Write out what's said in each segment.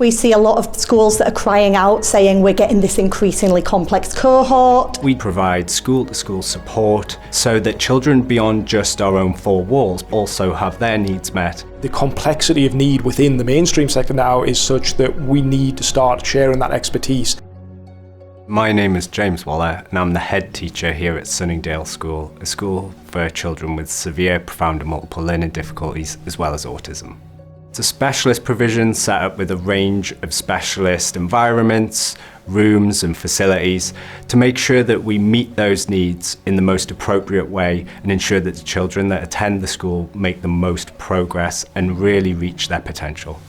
We see a lot of schools that are crying out saying we're getting this increasingly complex cohort. We provide school-to-school support so that children beyond just our own four walls also have their needs met. The complexity of need within the mainstream sector now is such that we need to start sharing that expertise. My name is James Waller and I'm the head teacher here at Sunningdale School, a school for children with severe, profound and multiple learning difficulties as well as autism. It's a specialist provision set up with a range of specialist environments, rooms and facilities to make sure that we meet those needs in the most appropriate way and ensure that the children that attend the school make the most progress and really reach their potential.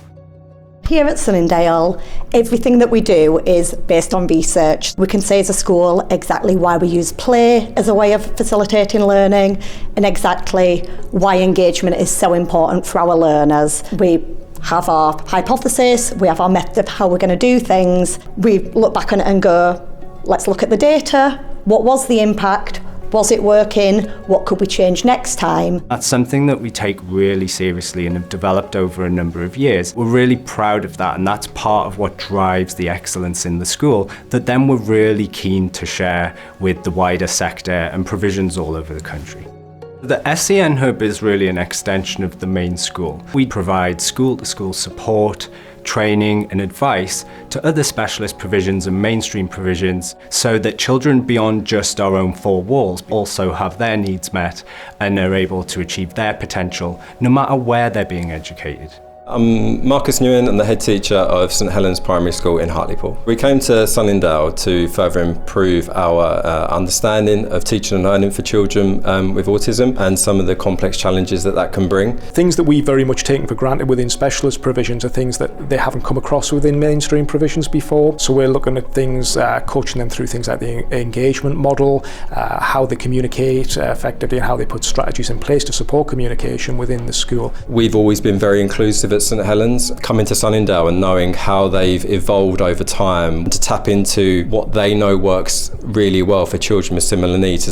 Here at Sunningdale, everything that we do is based on research. We can say as a school exactly why we use play as a way of facilitating learning and exactly why engagement is so important for our learners. We have our hypothesis, we have our method of how we're going to do things. We look back on it and go, let's look at the data. What was the impact? Was it working? What could we change next time? That's something that we take really seriously and have developed over a number of years. We're really proud of that, and that's part of what drives the excellence in the school that then we're really keen to share with the wider sector and provisions all over the country. The SENhub is really an extension of the main school. We provide school-to-school support, training and advice to other specialist provisions and mainstream provisions so that children beyond just our own four walls also have their needs met and are able to achieve their potential no matter where they're being educated. I'm Marcus Nguyen, I'm the head teacher of St Helens Primary School in Hartlepool. We came to Sunningdale to further improve our understanding of teaching and learning for children with autism and some of the complex challenges that can bring. Things that we very much taken for granted within specialist provisions are things that they haven't come across within mainstream provisions before. So we're looking at things, coaching them through things like the engagement model, how they communicate effectively and how they put strategies in place to support communication within the school. We've always been very inclusive at St Helens. Coming to Sunningdale and knowing how they've evolved over time to tap into what they know works really well for children with similar needs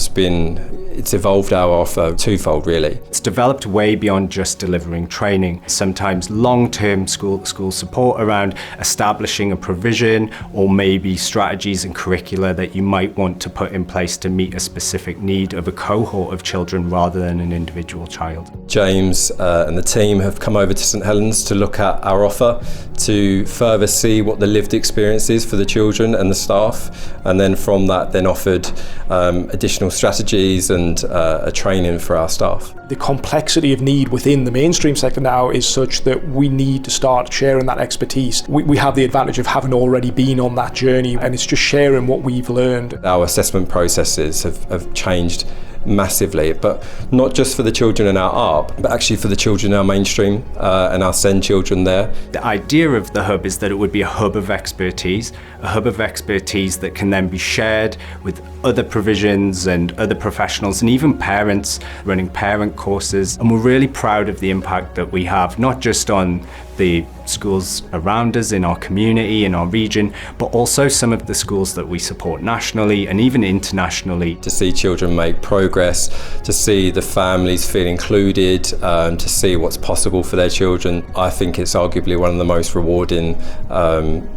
it's evolved our offer twofold really. It's developed way beyond just delivering training, sometimes long-term school-to-school support around establishing a provision or maybe strategies and curricula that you might want to put in place to meet a specific need of a cohort of children rather than an individual child. James and the team have come over to St Helens to look at our offer, to further see what the lived experience is for the children and the staff, and then from that then offered additional strategies and a training for our staff. The complexity of need within the mainstream sector now is such that we need to start sharing that expertise. We have the advantage of having already been on that journey, and it's just sharing what we've learned. Our assessment processes have changed massively, but not just for the children in our ARP, but actually for the children in our mainstream and our SEN children there. The idea of the hub is that it would be a hub of expertise that can then be shared with other provisions and other professionals and even parents running parent courses. And we're really proud of the impact that we have, not just on the schools around us in our community, in our region, but also some of the schools that we support nationally and even internationally. To see children make progress, to see the families feel included, to see what's possible for their children, I think it's arguably one of the most rewarding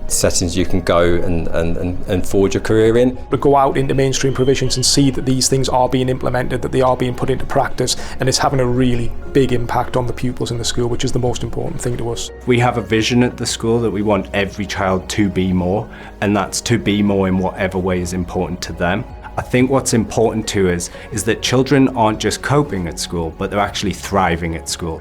settings you can go and forge a career in. To go out into mainstream provisions and see that these things are being implemented, that they are being put into practice, and it's having a really big impact on the pupils in the school, which is the most important thing to us. We have a vision at the school that we want every child to be more, and that's to be more in whatever way is important to them. I think what's important to us is that children aren't just coping at school, but they're actually thriving at school.